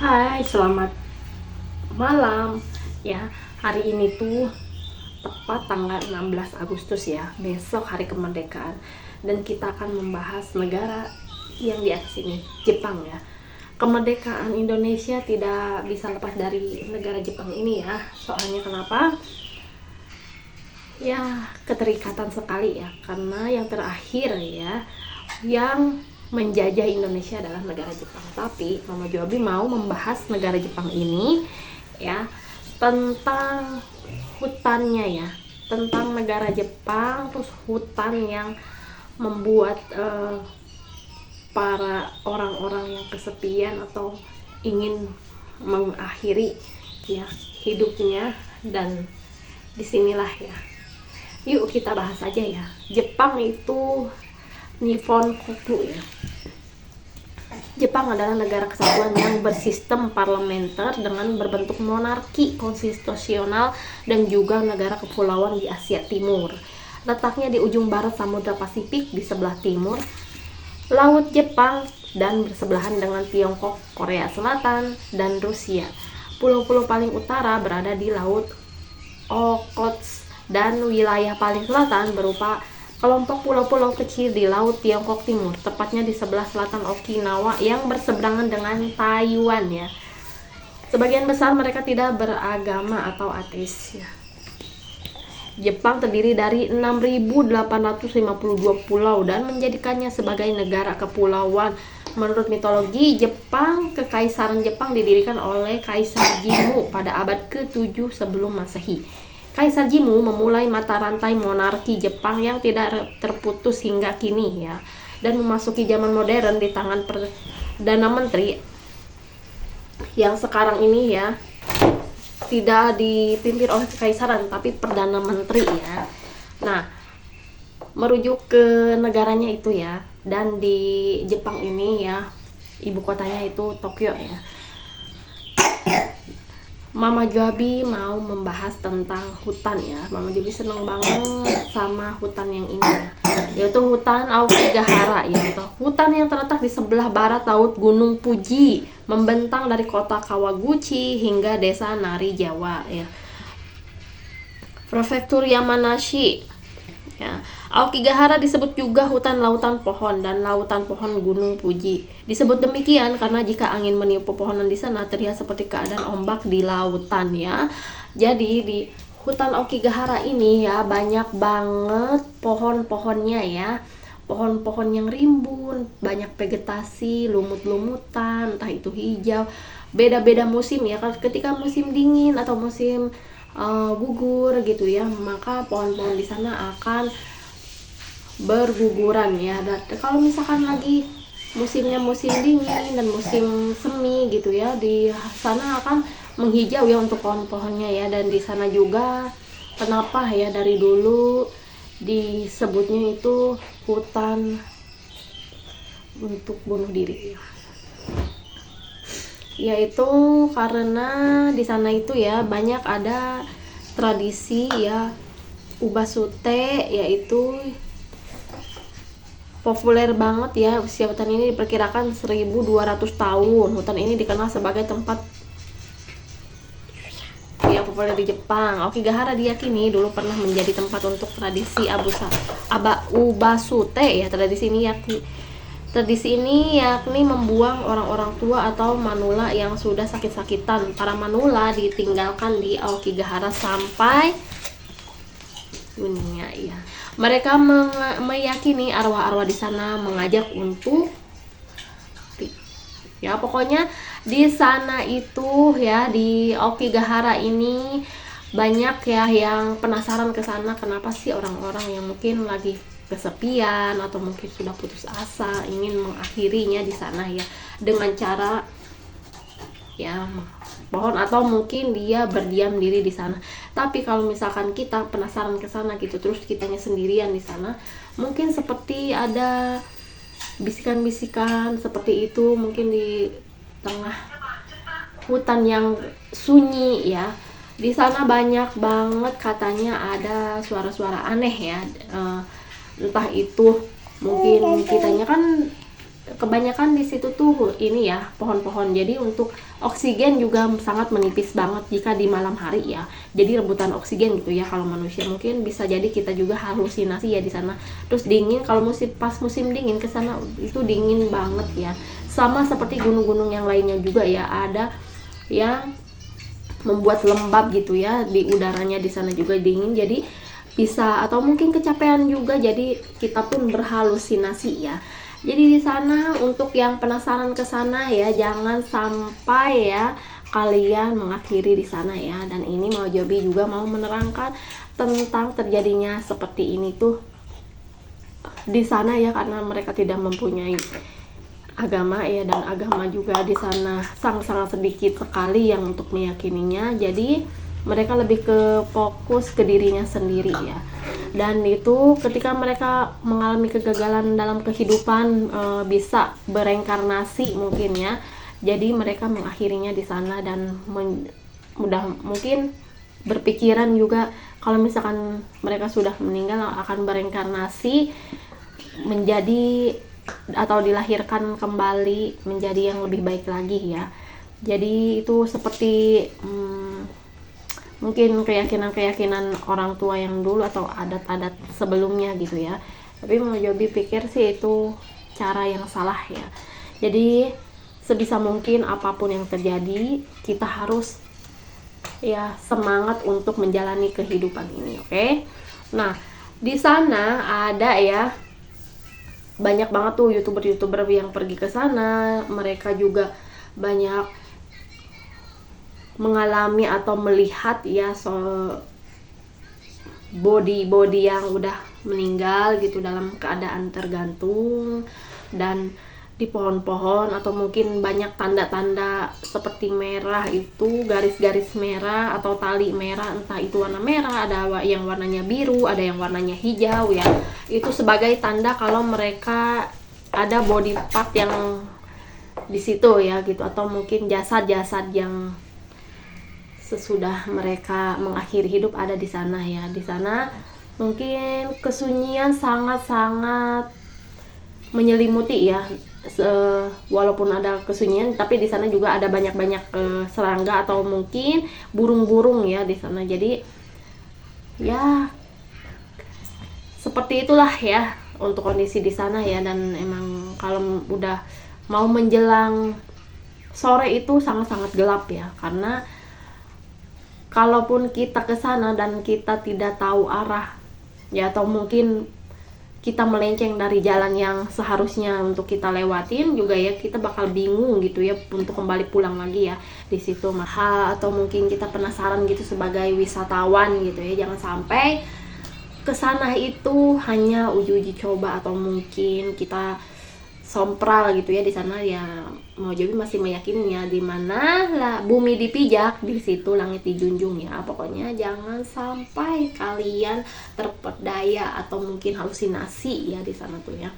Hai, selamat malam. Ya, hari ini tuh tepat tanggal 16 Agustus ya, besok hari kemerdekaan. Dan kita akan membahas negara yang di atas ini, Jepang ya. Kemerdekaan Indonesia tidak bisa lepas dari negara Jepang ini ya. Soalnya kenapa? Ya, keterikatan sekali ya, karena yang terakhir ya, yang menjajah Indonesia adalah negara Jepang. Tapi Mama Jobi mau membahas negara Jepang ini ya, tentang hutannya ya, tentang negara Jepang, terus hutan yang membuat para orang-orang yang kesepian atau ingin mengakhiri ya hidupnya. Dan disinilah ya, yuk kita bahas aja ya. Jepang itu Nihonkoku ya. Jepang adalah negara kesatuan yang bersistem parlementer dengan berbentuk monarki konstitusional dan juga negara kepulauan di Asia Timur. Letaknya di ujung barat Samudra Pasifik di sebelah timur Laut Jepang dan bersebelahan dengan Tiongkok, Korea Selatan, dan Rusia. Pulau-pulau paling utara berada di Laut Okhotsk dan wilayah paling selatan berupa kelompok pulau-pulau kecil di Laut Tiongkok Timur, tepatnya di sebelah selatan Okinawa yang berseberangan dengan Taiwan ya. Sebagian besar mereka tidak beragama atau ateis ya. Jepang terdiri dari 6.852 pulau dan menjadikannya sebagai negara kepulauan. Menurut mitologi Jepang, Kekaisaran Jepang didirikan oleh Kaisar Jimmu pada abad ke-7 sebelum Masehi. Kaisar Jimmu memulai mata rantai monarki Jepang yang tidak terputus hingga kini ya, dan memasuki zaman modern di tangan Perdana Menteri yang sekarang ini ya, tidak dipimpin oleh kekaisaran tapi Perdana Menteri ya. Nah, merujuk ke negaranya itu ya, dan di Jepang ini ya, ibu kotanya itu Tokyo ya. Mama Jobi mau membahas tentang hutan ya. Mama Jobi seneng banget sama hutan yang ini ya, yaitu hutan Aokigahara ya. Hutan yang terletak di sebelah barat laut Gunung Fuji, membentang dari kota Kawaguchi hingga desa Nari Jawa ya, Prefektur Yamanashi ya. Aokigahara disebut juga hutan lautan pohon dan lautan pohon Gunung Fuji. Disebut demikian karena jika angin meniup pepohonan di sana terlihat seperti keadaan ombak di lautan ya. Jadi di hutan Aokigahara ini ya banyak banget pohon-pohonnya ya. Pohon-pohon yang rimbun, banyak vegetasi, lumut-lumutan, entah itu hijau. Beda-beda musim ya. Ketika musim dingin atau musim gugur gitu ya, maka pohon-pohon di sana akan berguguran ya. Dan kalau misalkan lagi musimnya musim dingin dan musim semi gitu ya, di sana akan menghijau ya untuk pohon-pohonnya ya. Dan di sana juga kenapa ya dari dulu disebutnya itu hutan untuk bunuh diri ya, yaitu karena di sana itu ya banyak ada tradisi ya ubasute, yaitu populer banget ya. Usia hutan ini diperkirakan 1.200 tahun. Hutan ini dikenal sebagai tempat yang populer di Jepang. Aokigahara diyakini dulu pernah menjadi tempat untuk tradisi ubasute ya. Tradisi ini yakni membuang orang-orang tua atau manula yang sudah sakit-sakitan. Para manula ditinggalkan di Aokigahara sampai dunia ya. Mereka meyakini arwah-arwah di sana mengajak untuk ya, pokoknya di sana itu ya, di Aokigahara ini banyak ya yang penasaran ke sana, kenapa sih orang-orang yang mungkin lagi kesepian atau mungkin sudah putus asa ingin mengakhirinya di sana ya, dengan cara ya pohon atau mungkin dia berdiam diri di sana. Tapi kalau misalkan kita penasaran ke sana gitu, terus kitanya sendirian di sana, mungkin seperti ada bisikan-bisikan seperti itu mungkin di tengah hutan yang sunyi ya. Di sana banyak banget katanya ada suara-suara aneh ya, entah itu mungkin kitanya kan kebanyakan di situ tuh ini ya pohon-pohon, jadi untuk oksigen juga sangat menipis banget jika di malam hari ya, jadi rebutan oksigen gitu ya. Kalau manusia mungkin bisa jadi kita juga halusinasi ya di sana. Terus dingin, kalau pas musim dingin ke sana itu dingin banget ya, sama seperti gunung-gunung yang lainnya juga ya, ada yang membuat lembab gitu ya, di udaranya di sana juga dingin, jadi bisa atau mungkin kecapean juga, jadi kita pun berhalusinasi ya. Jadi di sana untuk yang penasaran ke sana ya, jangan sampai ya kalian mengakhiri di sana ya. Dan ini mau Jobi juga mau menerangkan tentang terjadinya seperti ini tuh di sana ya, karena mereka tidak mempunyai agama ya, dan agama juga di sana sangat-sangat sedikit sekali yang untuk meyakininya. Jadi mereka lebih ke fokus ke dirinya sendiri ya. Dan itu ketika mereka mengalami kegagalan dalam kehidupan, bisa bereinkarnasi mungkin ya. Jadi mereka mengakhirinya di sana, dan mudah mungkin berpikiran juga kalau misalkan mereka sudah meninggal akan bereinkarnasi menjadi atau dilahirkan kembali menjadi yang lebih baik lagi ya. Jadi itu seperti mungkin keyakinan-keyakinan orang tua yang dulu atau adat-adat sebelumnya gitu ya. Tapi mau Jobi pikir sih itu cara yang salah ya. Jadi sebisa mungkin apapun yang terjadi, kita harus ya semangat untuk menjalani kehidupan ini, oke? Nah, di sana ada ya banyak banget tuh youtuber-youtuber yang pergi ke sana. Mereka juga banyak mengalami atau melihat ya body yang udah meninggal gitu dalam keadaan tergantung dan di pohon-pohon, atau mungkin banyak tanda-tanda seperti merah, itu garis-garis merah atau tali merah, entah itu warna merah, ada yang warnanya biru, ada yang warnanya hijau ya. Itu sebagai tanda kalau mereka ada body part yang di situ ya gitu, atau mungkin jasad-jasad yang sesudah mereka mengakhiri hidup ada di sana ya. Di sana mungkin kesunyian sangat-sangat menyelimuti ya. Walaupun ada kesunyian, tapi di sana juga ada banyak-banyak serangga atau mungkin burung-burung ya di sana. Jadi ya seperti itulah ya untuk kondisi di sana ya. Dan emang kalau udah mau menjelang sore itu sangat-sangat gelap ya, karena kalaupun kita ke sana dan kita tidak tahu arah ya, atau mungkin kita melenceng dari jalan yang seharusnya untuk kita lewatin juga ya, kita bakal bingung gitu ya untuk kembali pulang lagi ya di situ mahal. Atau mungkin kita penasaran gitu sebagai wisatawan gitu ya, jangan sampai ke sana itu hanya uji-uji coba atau mungkin kita sompral gitu ya di sana ya. Mau Jobi masih meyakini ya, di mana lah bumi dipijak di situ langit dijunjung ya. Pokoknya jangan sampai kalian terperdaya atau mungkin halusinasi ya di sana tuh ya.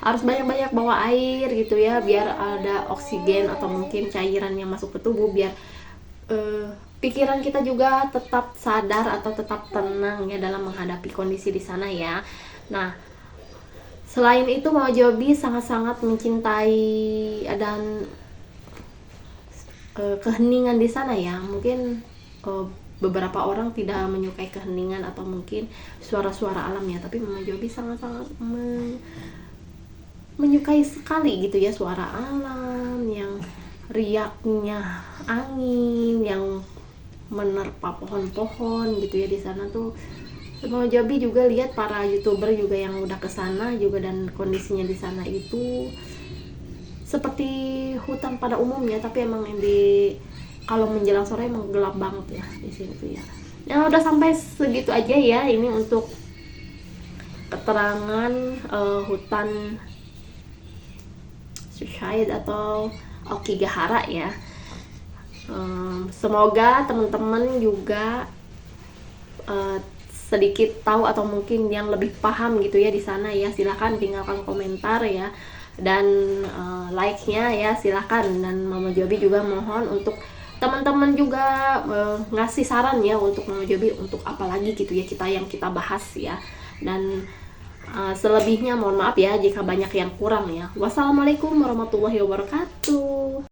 Harus banyak-banyak bawa air gitu ya, biar ada oksigen atau mungkin cairan yang masuk ke tubuh, biar pikiran kita juga tetap sadar atau tetap tenang ya dalam menghadapi kondisi di sana ya. Nah, selain itu mau Jobi sangat-sangat mencintai dan keheningan di sana ya. Mungkin beberapa orang tidak menyukai keheningan atau mungkin suara-suara alam ya, tapi Mama Jobi sangat-sangat menyukai sekali gitu ya suara alam, yang riaknya angin yang menerpa pohon-pohon gitu ya di sana tuh. Mau Jobi juga lihat para youtuber juga yang udah kesana juga, dan kondisinya di sana itu seperti hutan pada umumnya, tapi emang kalau menjelang sore emang gelap banget ya di sini tuh ya. Nah, udah sampai segitu aja ya ini untuk keterangan hutan Suchait atau Aokigahara ya. Semoga teman-teman juga sedikit tahu atau mungkin yang lebih paham gitu ya di sana ya. Silahkan tinggalkan komentar ya, dan like-nya ya silahkan. Dan Mama Jobi juga mohon untuk teman-teman juga ngasih saran ya untuk Mama Jobi untuk apa lagi gitu ya yang kita bahas ya. Dan Selebihnya mohon maaf ya jika banyak yang kurang ya. Wassalamualaikum warahmatullahi wabarakatuh.